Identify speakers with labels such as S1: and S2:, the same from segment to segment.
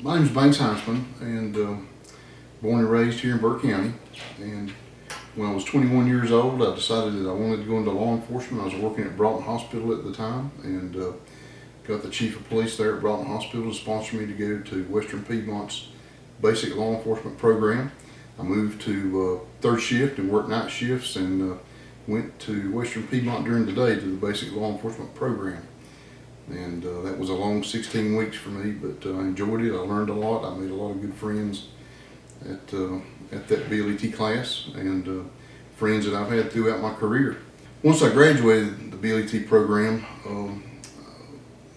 S1: My name is Hinceman, and born and raised here in Burke County. And when I was 21 years old, I decided that I wanted to go into law enforcement. I was working at Broughton Hospital at the time, and got the chief of police there at Broughton Hospital to sponsor me to go to Western Piedmont's basic law enforcement program. I moved to third shift and worked night shifts, and went to Western Piedmont during the day to the basic law enforcement program. And that was a long 16 weeks for me, but I enjoyed it. I learned a lot. I made a lot of good friends at that BLET class, and friends that I've had throughout my career. Once I graduated the BLET program,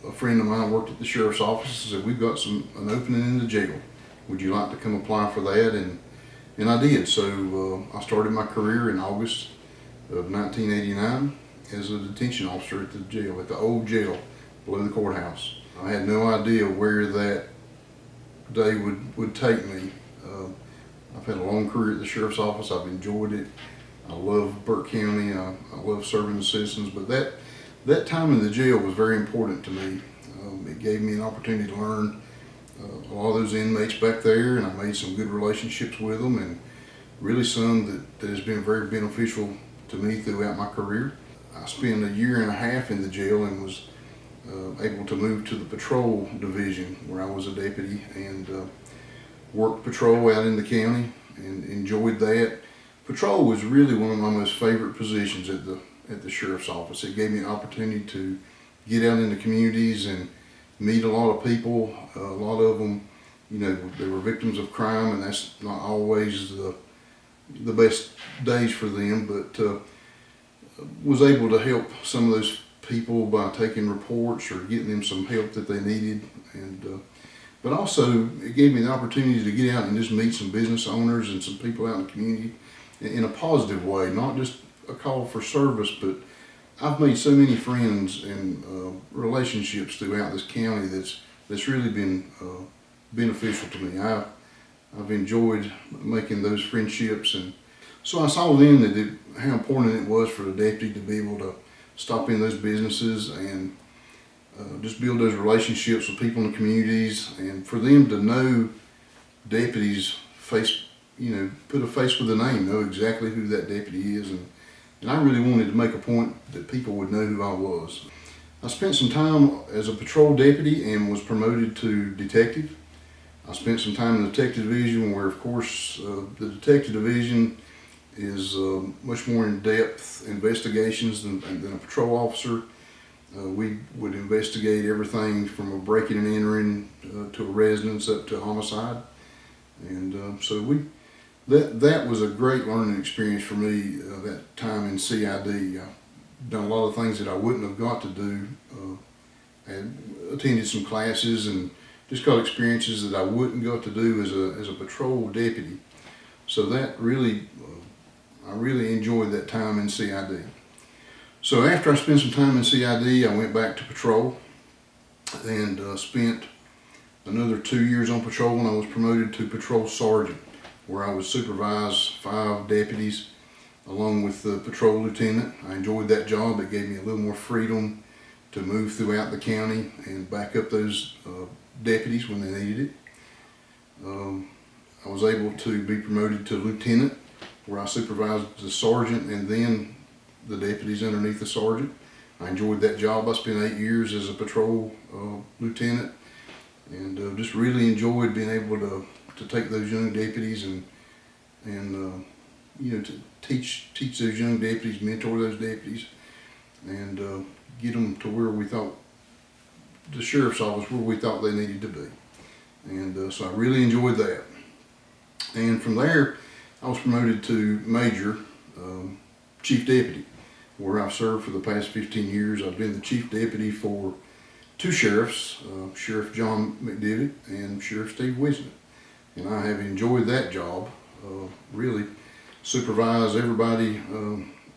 S1: a friend of mine worked at the sheriff's office and said, "We've got an opening in the jail. Would you like to come apply for that?" And I did. So I started my career in August of 1989 as a detention officer at the jail, at the old jail below the courthouse. I had no idea where that day would take me. I've had a long career at the sheriff's office. I've enjoyed it. I love Burke County. I love serving the citizens, but that time in the jail was very important to me. It gave me an opportunity to learn a lot of those inmates back there, and I made some good relationships with them, and really some that has been very beneficial to me throughout my career. I spent a year and a half in the jail and was able to move to the patrol division, where I was a deputy, and worked patrol out in the county and enjoyed that. Patrol was really one of my most favorite positions at the sheriff's office. It gave me an opportunity to get out in the communities and meet a lot of people. A lot of them, they were victims of crime, and that's not always the best days for them, but was able to help some of those people by taking reports or getting them some help that they needed. And but also it gave me the opportunity to get out and just meet some business owners and some people out in the community in a positive way, not just a call for service, but I've made so many friends and relationships throughout this county that's really been beneficial to me. I've enjoyed making those friendships, and so I saw then how important it was for the deputy to be able to stop in those businesses and just build those relationships with people in the communities, and for them to know deputies face, put a face with a name, know exactly who that deputy is. And I really wanted to make a point that people would know who I was. I spent some time as a patrol deputy and was promoted to detective. I spent some time in the detective division, where of course the detective division is much more in-depth investigations than a patrol officer. We would investigate everything from a breaking and entering to a residence up to homicide. And so that was a great learning experience for me, that time in CID. I've done a lot of things that I wouldn't have got to do. I attended some classes and just got experiences that I wouldn't got to do as a patrol deputy. So that really, I really enjoyed that time in CID. So after I spent some time in CID, I went back to patrol and spent another 2 years on patrol, and I was promoted to patrol sergeant, where I would supervise 5 deputies along with the patrol lieutenant. I enjoyed that job. It gave me a little more freedom to move throughout the county and back up those deputies when they needed it. I was able to be promoted to lieutenant, where I supervised the sergeant and then the deputies underneath the sergeant. I enjoyed that job. I spent 8 years as a patrol lieutenant, and just really enjoyed being able to take those young deputies and to teach those young deputies, mentor those deputies, and get them to where we thought, the sheriff's office, where we thought they needed to be. And so I really enjoyed that. And from there, I was promoted to major, chief deputy, where I've served for the past 15 years. I've been the chief deputy for 2 sheriffs, Sheriff John McDivitt and Sheriff Steve Wisnett. And I have enjoyed that job. Really supervise everybody,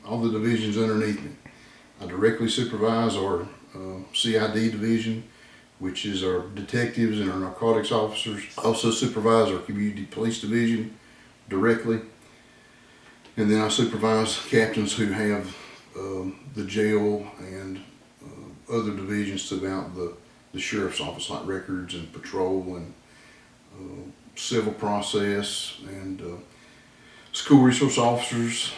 S1: all the divisions underneath me. I directly supervise our CID division, which is our detectives and our narcotics officers. I also supervise our community police division directly. And then I supervise captains who have the jail and other divisions throughout the sheriff's office, like records and patrol and civil process, and school resource officers.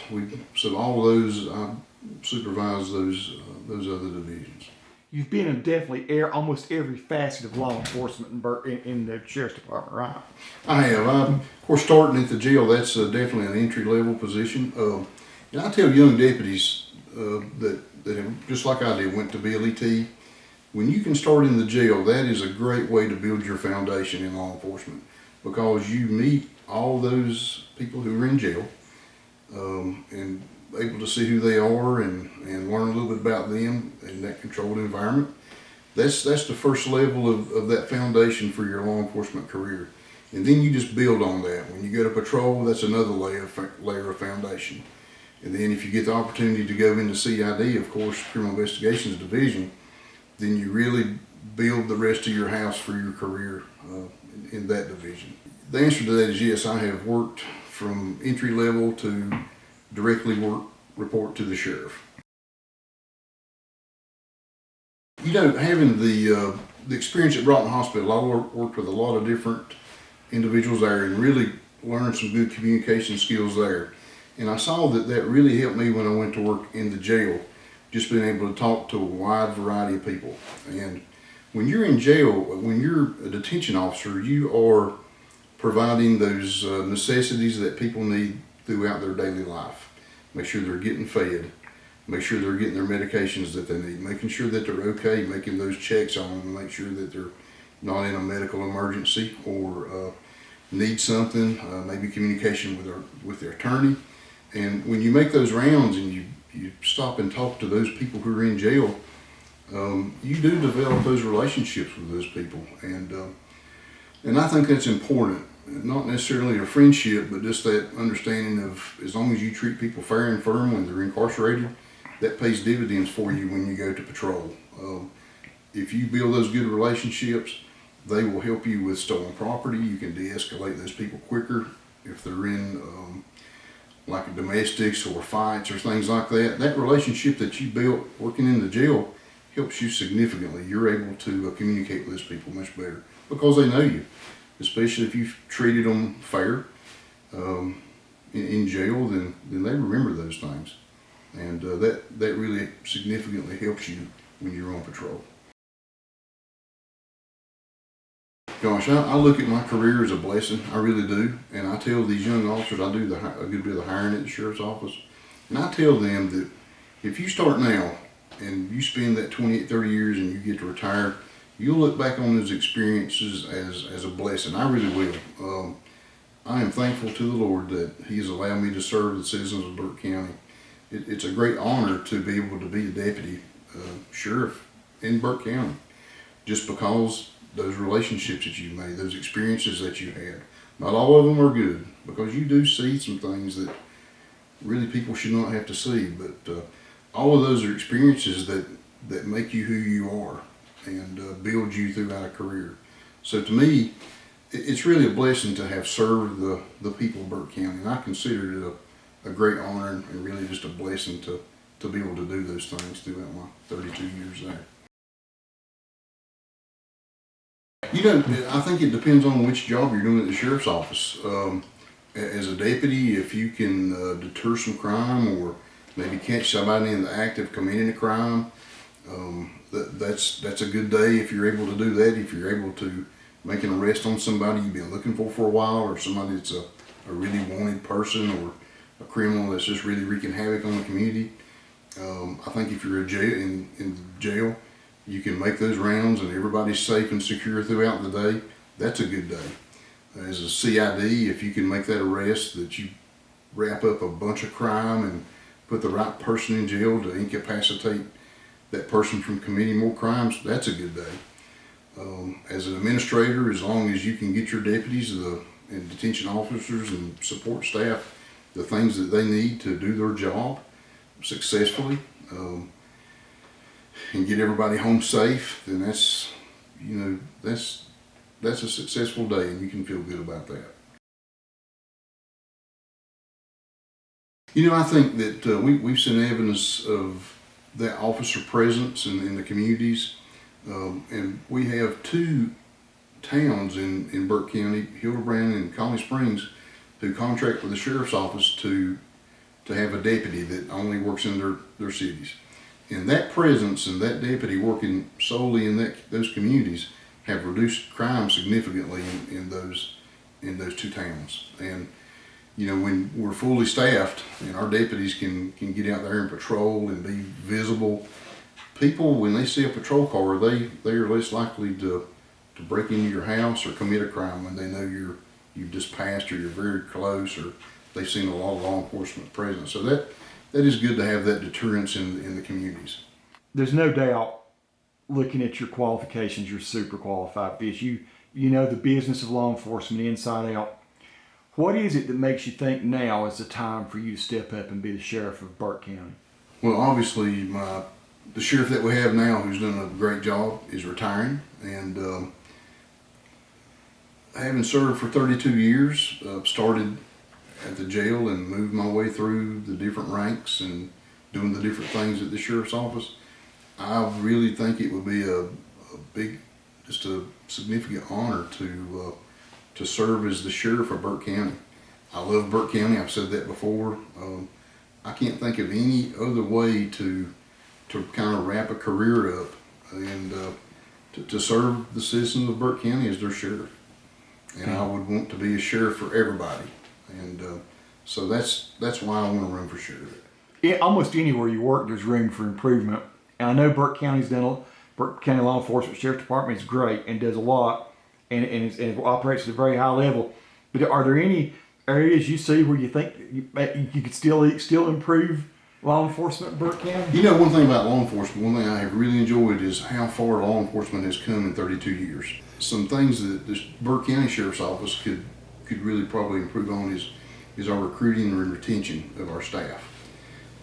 S1: So all of those, I supervise those other divisions.
S2: You've been in definitely almost every facet of law enforcement in the sheriff's department, right?
S1: I have. Of course, starting at the jail, that's definitely an entry-level position. And I tell young deputies that have, just like I did, went to BLET, when you can start in the jail, that is a great way to build your foundation in law enforcement, because you meet all those people who are in jail and able to see who they are and learn a little bit about them in that controlled environment. That's the first level of that foundation for your law enforcement career. And then you just build on that. When you go to patrol, that's another layer of foundation. And then if you get the opportunity to go into CID, of course, Criminal Investigations Division, then you really build the rest of your house for your career in that division. The answer to that is yes, I have worked from entry level to directly report to the sheriff. You know, having the experience at Broughton Hospital, I worked with a lot of different individuals there and really learned some good communication skills there. And I saw that really helped me when I went to work in the jail, just being able to talk to a wide variety of people. And when you're in jail, when you're a detention officer, you are providing those necessities that people need throughout their daily life. Make sure they're getting fed, make sure they're getting their medications that they need, making sure that they're okay, making those checks on them to make sure that they're not in a medical emergency or need something, maybe communication with their attorney. And when you make those rounds and you stop and talk to those people who are in jail, you do develop those relationships with those people. And I think that's important. Not necessarily a friendship, but just that understanding of, as long as you treat people fair and firm when they're incarcerated, that pays dividends for you when you go to patrol. If you build those good relationships, they will help you with stolen property. You can de-escalate those people quicker if they're in like domestics or fights or things like that. That relationship that you built working in the jail helps you significantly. You're able to communicate with those people much better because they know you, especially if you've treated them fair in jail, then they remember those things. And that really significantly helps you when you're on patrol. Gosh, I look at my career as a blessing. I really do. And I tell these young officers, I do a good bit of the hiring at the sheriff's office. And I tell them that if you start now and you spend that 28, 30 years and you get to retire, you'll look back on those experiences as a blessing. I really will. I am thankful to the Lord that He has allowed me to serve the citizens of Burke County. It's a great honor to be able to be the deputy sheriff in Burke County, just because those relationships that you've made, those experiences that you had. Not all of them are good, because you do see some things that really people should not have to see, but all of those are experiences that make you who you are and build you throughout a career. So to me, it's really a blessing to have served the people of Burke County, and I consider it a great honor and really just a blessing to be able to do those things throughout my 32 years there. You know, I think it depends on which job you're doing at the sheriff's office. As a deputy, if you can deter some crime or maybe catch somebody in the act of committing a crime, that's a good day if you're able to do that. If you're able to make an arrest on somebody you've been looking for a while, or somebody that's a really wanted person or a criminal that's just really wreaking havoc on the community. I think if you're in jail, you can make those rounds and everybody's safe and secure throughout the day. That's a good day. As a CID, if you can make that arrest, that you wrap up a bunch of crime and put the right person in jail to incapacitate that person from committing more crimes, that's a good day. As an administrator, as long as you can get your deputies and detention officers and support staff the things that they need to do their job successfully, and get everybody home safe, then that's a successful day, and you can feel good about that. You know, I think that we've seen evidence of that officer presence in the communities, and we have two towns in Burke County, Hildebrand and Colony Springs, who contract with the sheriff's office to have a deputy that only works in their cities. And that presence and that deputy working solely in those communities have reduced crime significantly in those two towns. And you know, when we're fully staffed and our deputies can get out there and patrol and be visible, people, when they see a patrol car, they are less likely to break into your house or commit a crime when they know you've just passed or you're very close or they've seen a lot of law enforcement presence. So that is good to have that deterrence in the communities.
S2: There's no doubt, looking at your qualifications, you're super qualified for this. You know the business of law enforcement inside out. What is it that makes you think now is the time for you to step up and be the sheriff of Burke County?
S1: Well, obviously, the sheriff that we have now, who's done a great job, is retiring, and having served for 32 years, started at the jail and moved my way through the different ranks and doing the different things at the sheriff's office. I really think it would be a significant honor to serve as the sheriff of Burke County. I love Burke County. I've said that before. I can't think of any other way to kind of wrap a career up and to serve the citizens of Burke County as their sheriff. And I would want to be a sheriff for everybody. And so that's why I want to run for sheriff.
S2: Almost anywhere you work, there's room for improvement. And I know Burke County Law Enforcement Sheriff Department is great and does a lot, and it operates at a very high level. But are there any areas you see where you think you could still improve law enforcement in Burke County?
S1: You know, one thing about law enforcement, one thing I have really enjoyed is how far law enforcement has come in 32 years. Some things that the Burke County Sheriff's Office could really probably improve on is our recruiting and retention of our staff.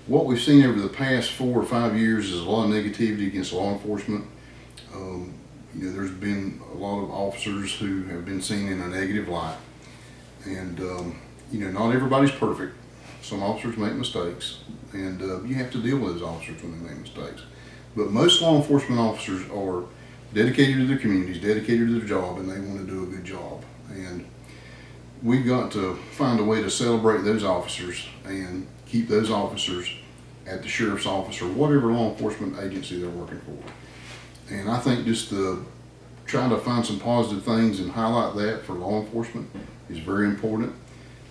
S1: What we've seen over the past 4 or 5 years is a lot of negativity against law enforcement. You know, there's been a lot of officers who have been seen in a negative light. And, you know, not everybody's perfect. Some officers make mistakes, and you have to deal with those officers when they make mistakes. But most law enforcement officers are dedicated to their communities, dedicated to their job, and they want to do a good job. And we've got to find a way to celebrate those officers and keep those officers at the sheriff's office or whatever law enforcement agency they're working for. And I think just trying to find some positive things and highlight that for law enforcement is very important.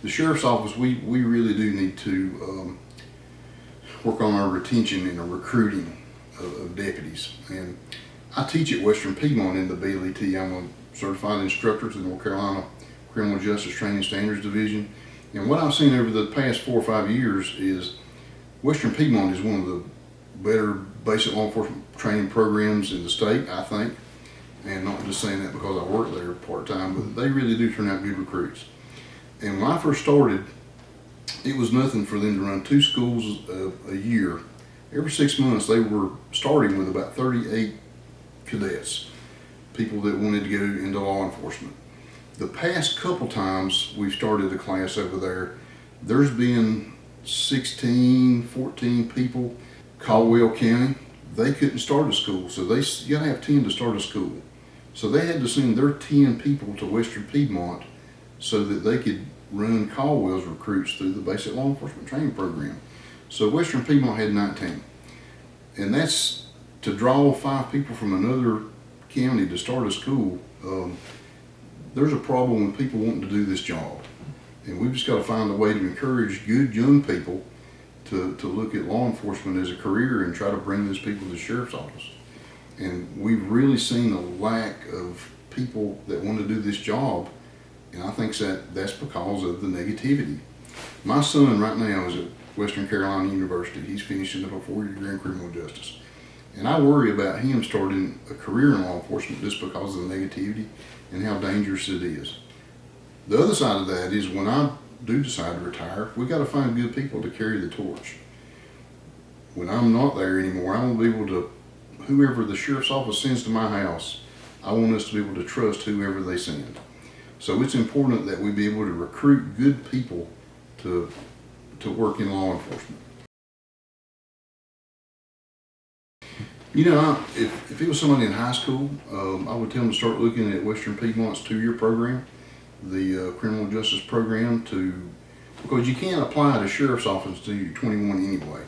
S1: The sheriff's office, we really do need to work on our retention and our recruiting of deputies. And I teach at Western Piedmont in the BLET. I'm a certified instructor to the North Carolina Criminal Justice Training Standards Division. And what I've seen over the past 4 or 5 years is Western Piedmont is one of the better basic law enforcement training programs in the state, I think. And not just saying that because I work there part-time, but they really do turn out good recruits. And when I first started, it was nothing for them to run 2 schools a year. Every 6 months, they were starting with about 38 cadets, people that wanted to go into law enforcement. The past couple times we've started a class over there, there's been 16, 14 people. Caldwell County, they couldn't start a school, so you gotta have 10 to start a school. So they had to send their 10 people to Western Piedmont so that they could run Caldwell's recruits through the basic law enforcement training program. So Western Piedmont had 19. And that's to draw 5 people from another county to start a school. There's a problem with people wanting to do this job. And we've just got to find a way to encourage good young people to look at law enforcement as a career and try to bring those people to the sheriff's office. And we've really seen a lack of people that want to do this job, and I think that's because of the negativity. My son right now is at Western Carolina University. He's finishing up a 4-year degree in criminal justice. And I worry about him starting a career in law enforcement just because of the negativity and how dangerous it is. The other side of that is when I do decide to retire, we got to find good people to carry the torch. When I'm not there anymore, I want to be able to, whoever the sheriff's office sends to my house, I want us to be able to trust whoever they send. So it's important that we be able to recruit good people to work in law enforcement. If it was somebody in high school, I would tell them to start looking at Western Piedmont's 2-year program, the criminal justice program, because you can't apply to sheriff's office until you're 21 anyway.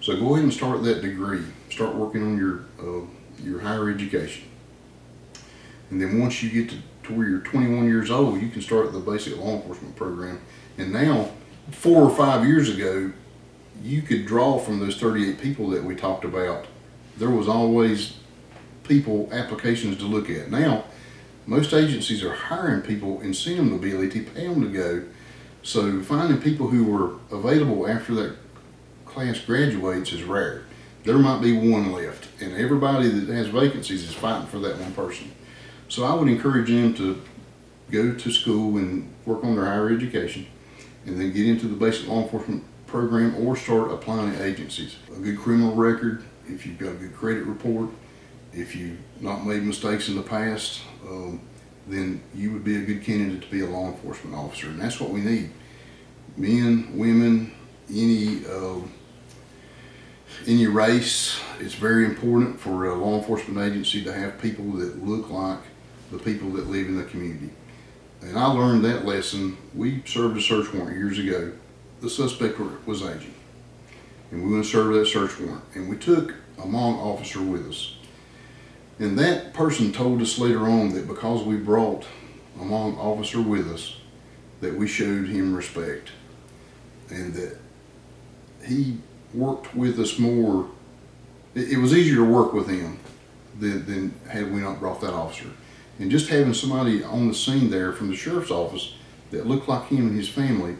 S1: So go ahead and start that degree. Start working on your higher education. And then once you get to where you're 21 years old, you can start the basic law enforcement program. And now, 4 or 5 years ago, you could draw from those 38 people that we talked about. There was always applications to look at. Now, most agencies are hiring people and sending them to BLET, pay them to go. So finding people who are available after that class graduates is rare. There might be one left, and everybody that has vacancies is fighting for that one person. So I would encourage them to go to school and work on their higher education, and then get into the basic law enforcement program or start applying to agencies. A good criminal record, if you've got a good credit report, if you've not made mistakes in the past, then you would be a good candidate to be a law enforcement officer. And that's what we need. Men, women, any race. It's very important for a law enforcement agency to have people that look like the people that live in the community. And I learned that lesson. We served a search warrant years ago. The suspect was Asian, and we went to serve that search warrant, and we took a Hmong officer with us. And that person told us later on that because we brought a Hmong officer with us, that we showed him respect, and that he worked with us more. It was easier to work with him than had we not brought that officer. And just having somebody on the scene there from the sheriff's office that looked like him and his family,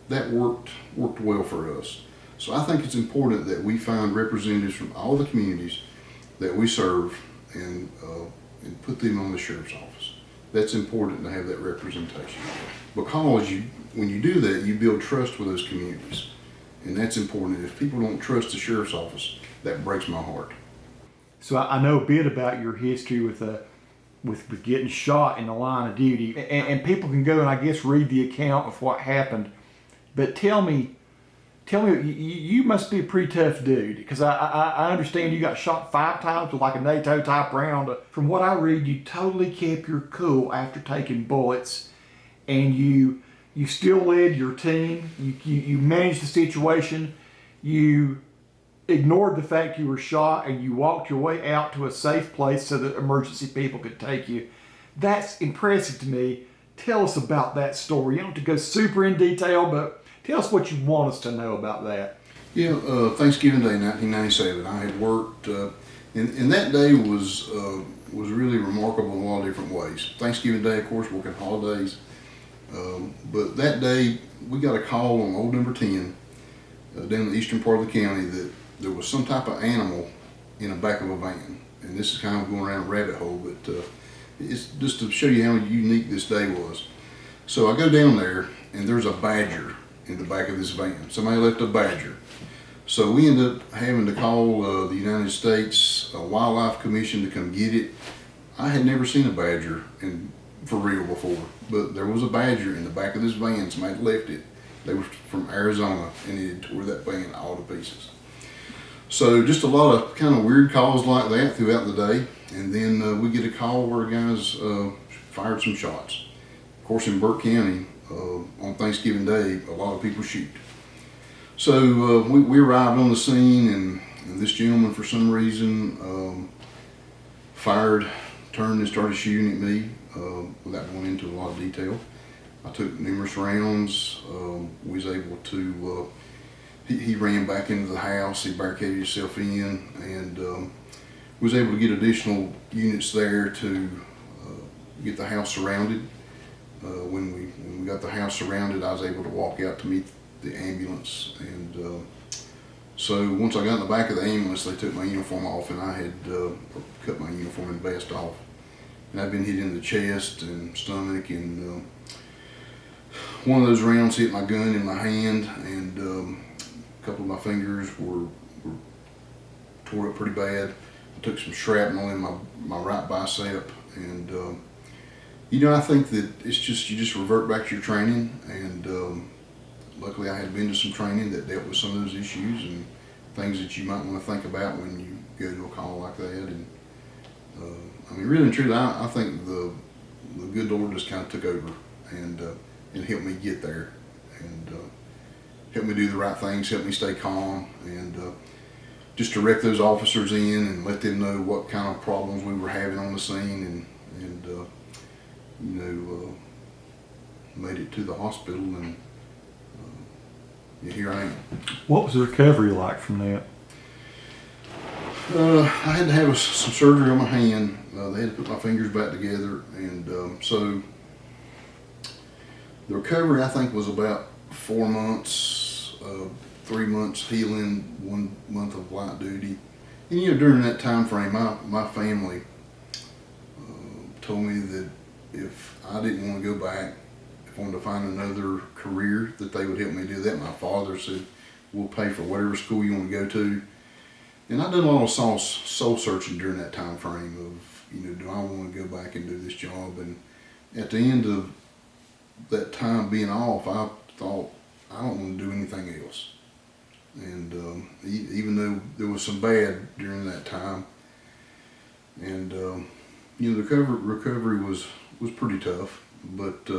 S1: that worked well for us. So I think it's important that we find representatives from all the communities that we serve and put them on the sheriff's office. That's important to have that representation, because when you do that, you build trust with those communities, and that's important. If people don't trust the sheriff's office, that breaks my heart.
S2: So I know a bit about your history with getting shot in the line of duty, and people can go and I guess read the account of what happened. But tell me, you must be a pretty tough dude, because I understand you got shot 5 times with like a NATO type round. From what I read, you totally kept your cool after taking bullets, and you still led your team. You managed the situation. You ignored the fact you were shot, and you walked your way out to a safe place so that emergency people could take you. That's impressive to me. Tell us about that story. You don't have to go super in detail, but tell us what you want us to know about that.
S1: Yeah, Thanksgiving Day 1997, I had worked, and that day was really remarkable in a lot of different ways. Thanksgiving Day, of course, working holidays, but that day we got a call on old number 10 down in the eastern part of the county that there was some type of animal in the back of a van. And this is kind of going around a rabbit hole, but it's just to show you how unique this day was. So I go down there, and there's a badger in the back of this van. Somebody left a badger. So we end up having to call the United States Wildlife Commission to come get it. I had never seen a badger for real before, but there was a badger in the back of this van. Somebody had left it. They were from Arizona, and it had tore that van all to pieces. So just a lot of kind of weird calls like that throughout the day. And then we get a call where guys fired some shots. Of course, in Burke County, on Thanksgiving Day, a lot of people shoot. So we arrived on the scene, and this gentleman, for some reason, turned and started shooting at me without going into a lot of detail. I took numerous rounds. Was able to, he ran back into the house, he barricaded himself in, and was able to get additional units there to get the house surrounded. When we got the house surrounded, I was able to walk out to meet the ambulance, and so once I got in the back of the ambulance, they took my uniform off, and I had cut my uniform and vest off, and I'd been hit in the chest and stomach, and one of those rounds hit my gun in my hand, and a couple of my fingers were tore up pretty bad. I took some shrapnel in my right bicep, and I think that it's just, you just revert back to your training, and luckily I had been to some training that dealt with some of those issues and things that you might want to think about when go to a call like that. And I mean, really and truly, I think the good Lord just kind of took over and helped me get there, and helped me do the right things, helped me stay calm, and just direct those officers in and let them know what kind of problems we were having on the scene, and made it to the hospital, and yeah, here I am.
S2: What was the recovery like from that?
S1: I had to have some surgery on my hand. They had to put my fingers back together, and so the recovery, I think, was about 4 months, 3 months healing, 1 month of light duty. And during that time frame, my family told me that if I didn't want to go back, if I wanted to find another career, that they would help me do that. My father said, "We'll pay for whatever school you want to go to." And I done a lot of soul searching during that time frame of, do I want to go back and do this job? And at the end of that time being off, I thought, I don't want to do anything else. And even though there was some bad during that time, and the recovery was pretty tough, but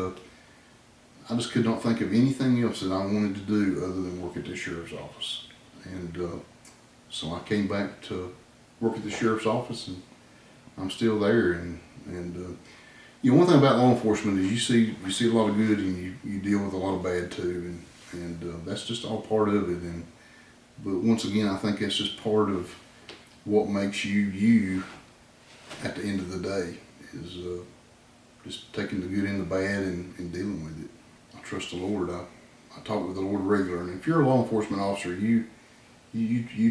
S1: I just could not think of anything else that I wanted to do other than work at the sheriff's office. And so I came back to work at the sheriff's office, and I'm still there. And one thing about law enforcement is you see a lot of good, and you deal with a lot of bad too, and that's just all part of it. But once again, I think that's just part of what makes you at the end of the day, is just taking the good and the bad and dealing with it. I trust the Lord. I talk with the Lord regular, and if you're a law enforcement officer, you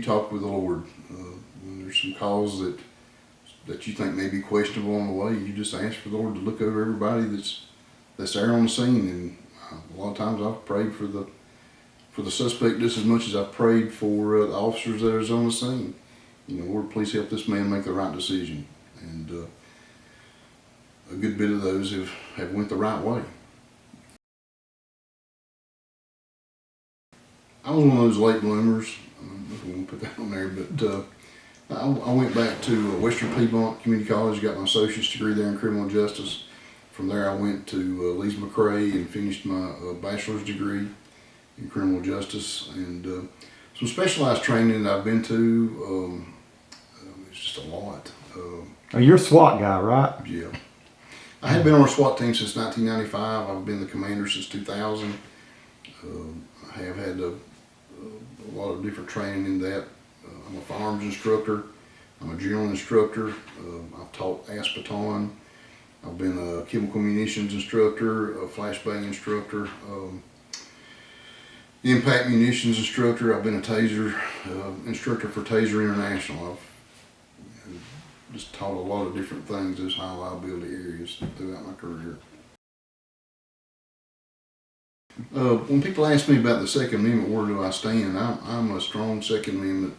S1: talk with the Lord. When there's some calls that you think may be questionable on the way, you just ask for the Lord to look over everybody that's there on the scene. And a lot of times I've prayed for the suspect just as much as I've prayed for the officers that are on the scene. Lord, please help this man make the right decision. And a good bit of those have went the right way. I was one of those late bloomers. I don't know if we want to put that on there, but I went back to Western Piedmont Community College, got my associate's degree there in criminal justice. From there I went to Lee's McRae and finished my bachelor's degree in criminal justice. And some specialized training that I've been to, it's just a lot.
S2: You're a SWAT guy, right?
S1: Yeah. I had been on a SWAT team since 1995. I've been the commander since 2000. I have had a lot of different training in that. I'm a firearms instructor. I'm a general instructor. I've taught ASPETON. I've been a chemical munitions instructor, a flashbang instructor, impact munitions instructor. I've been a taser instructor for Taser International. I've just taught a lot of different things, those high liability areas throughout my career. When people ask me about the Second Amendment, where do I stand? I'm a strong Second Amendment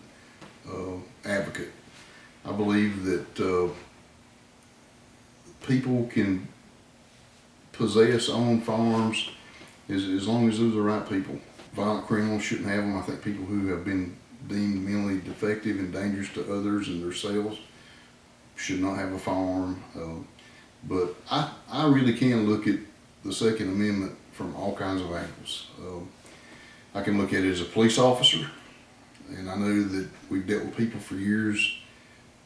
S1: advocate. I believe that people can possess, own firearms as long as those are the right people. Violent criminals shouldn't have them. I think people who have been deemed mentally defective and dangerous to others and themselves should not have a firearm. But I really can look at the Second Amendment from all kinds of angles. I can look at it as a police officer, and I know that we've dealt with people for years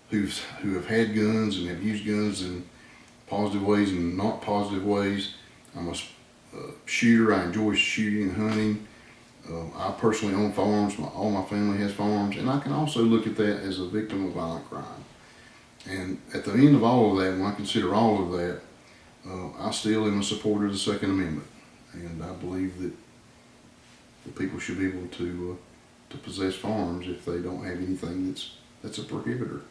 S1: who have had guns and have used guns in positive ways and not positive ways. I'm a shooter. I enjoy shooting and hunting. I personally own firearms. All my family has firearms, and I can also look at that as a victim of violent crime. And at the end of all of that, when I consider all of that, I still am a supporter of the Second Amendment, and I believe that people should be able to possess firearms if they don't have anything that's a prohibitor.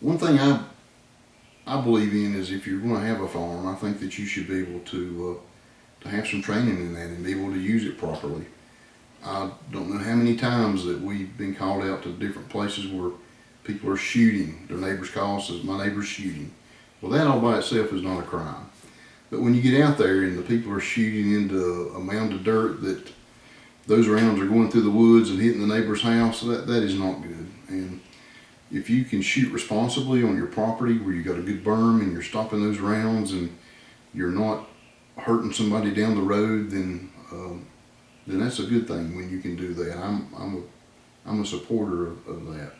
S1: One thing I believe in is if you're going to have a firearm, I think that you should be able to have some training in that and be able to use it properly. I don't know how many times that we've been called out to different places where people are shooting. Their neighbors call us, says, "My neighbor's shooting." Well, that all by itself is not a crime. But when you get out there and the people are shooting into a mound of dirt, that those rounds are going through the woods and hitting the neighbor's house, that is not good. And if you can shoot responsibly on your property where you got a good berm and you're stopping those rounds and you're not hurting somebody down the road, then that's a good thing when you can do that. I'm a supporter of that.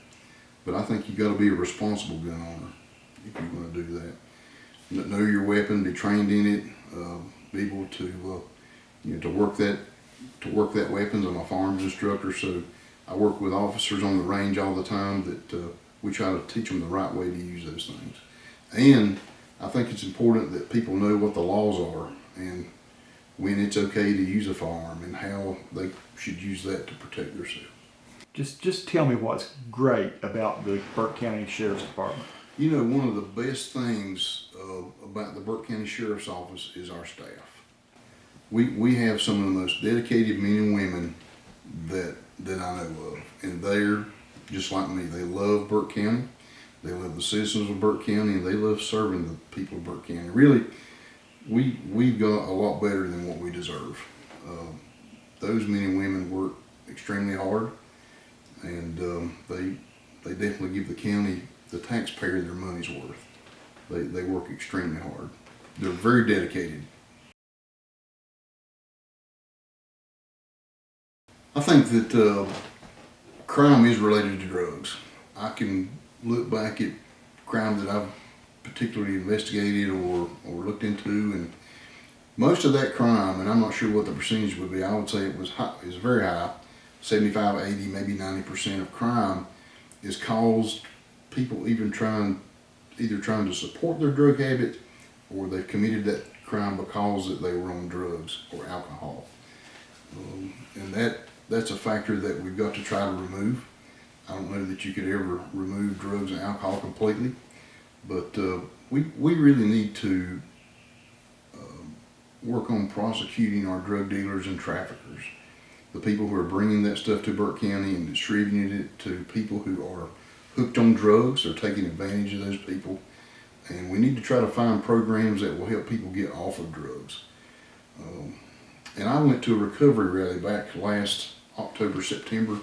S1: But I think you got to be a responsible gun owner if you're going to do that. Know your weapon, be trained in it, be able to to work that weapons. I'm a firearms instructor, so I work with officers on the range all the time that we try to teach them the right way to use those things. And I think it's important that people know what the laws are and when it's okay to use a firearm and how they should use that to protect themselves.
S2: Just tell me what's great about the Burke County Sheriff's Department.
S1: You know, one of the best things about the Burke County Sheriff's Office is our staff. We have some of the most dedicated men and women that I know of, and they're just like me. They love Burke County, they love the citizens of Burke County, and they love serving the people of Burke County. Really, we've got a lot better than what we deserve. Those men and women work extremely hard, and they definitely give the county, the taxpayer, their money's worth. They work extremely hard. They're very dedicated. I think that crime is related to drugs. I can look back at crime that I've particularly investigated or looked into, and most of that crime, and I'm not sure what the percentage would be, I would say it was high, is very high, 75, 80, maybe 90% of crime is caused people either trying to support their drug habit, or they've committed that crime because that they were on drugs or alcohol. And that's a factor that we've got to try to remove. I don't know that you could ever remove drugs and alcohol completely, but we really need to work on prosecuting our drug dealers and traffickers, the people who are bringing that stuff to Burke County and distributing it to people who are hooked on drugs or taking advantage of those people. And we need to try to find programs that will help people get off of drugs. And I went to a recovery rally back last October, September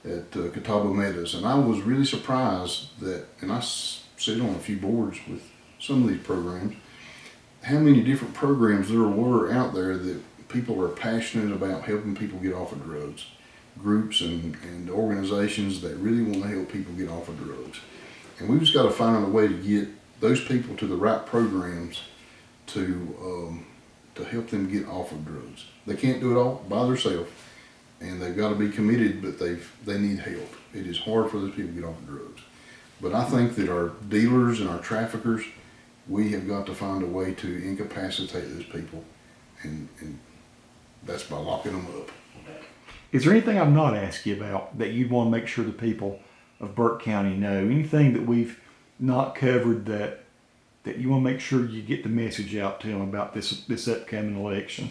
S1: at Catawba Meadows, and I was really surprised that, and I sit on a few boards with some of these programs, how many different programs there were out there that people are passionate about helping people get off of drugs. Groups and organizations that really want to help people get off of drugs. And we've just got to find a way to get those people to the right programs to help them get off of drugs. They can't do it all by themselves, and they've got to be committed, but they need help. It is hard for those people to get off of drugs. But I think that our dealers and our traffickers, we have got to find a way to incapacitate those people, and that's by locking them up.
S2: Is there anything I've not asked you about that you'd want to make sure the people of Burke County know? Anything that we've not covered that you want to make sure you get the message out to them about this upcoming election?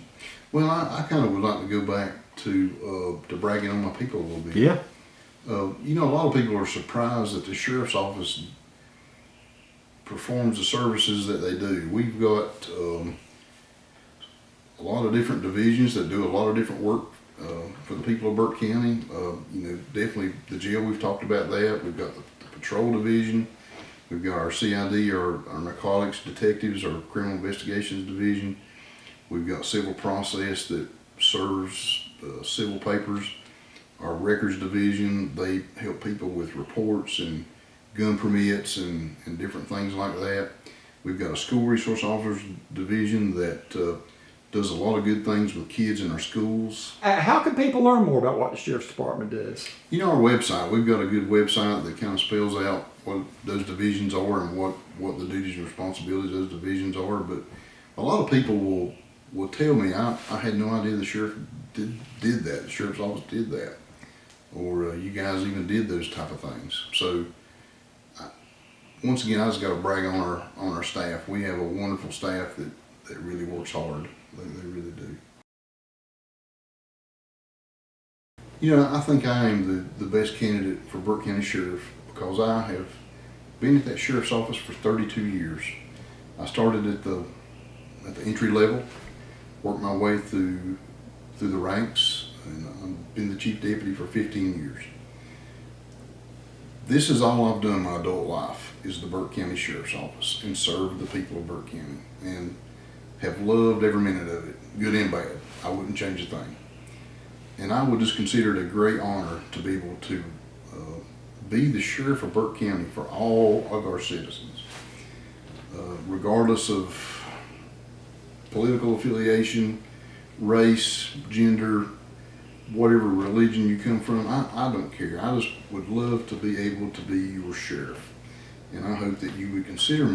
S1: Well, I kind of would like to go back to bragging on my people a little bit.
S2: Yeah.
S1: You know, a lot of people are surprised that the sheriff's office performs the services that they do. We've got a lot of different divisions that do a lot of different work for the people of Burke County. Definitely the jail, we've talked about that. We've got the patrol division. We've got our CID, our narcotics detectives, our criminal investigations division. We've got civil process that serves civil papers. Our records division, they help people with reports and gun permits and different things like that. We've got a school resource officers division that does a lot of good things with kids in our schools.
S2: How can people learn more about what the Sheriff's Department does?
S1: You know, our website, we've got a good website that kind of spells out what those divisions are and what the duties and responsibilities of those divisions are. But a lot of people will tell me, I had no idea the sheriff did that, the sheriff's office did that, or you guys even did those type of things. So once again, I just got to brag on our staff. We have a wonderful staff that really works hard. They really do. You know, I think I am the best candidate for Burke County Sheriff because I have been at that sheriff's office for 32 years. I started at the entry level, worked my way through the ranks, and I've been the chief deputy for 15 years. This is all I've done my adult life, is the Burke County Sheriff's Office, and served the people of Burke County, and have loved every minute of it, good and bad. I wouldn't change a thing. And I would just consider it a great honor to be able to be the sheriff of Burke County for all of our citizens, regardless of political affiliation, race, gender, whatever religion you come from. I don't care. I just would love to be able to be your sheriff. And I hope that you would consider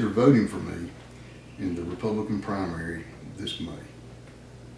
S1: voting for me in the Republican primary this May.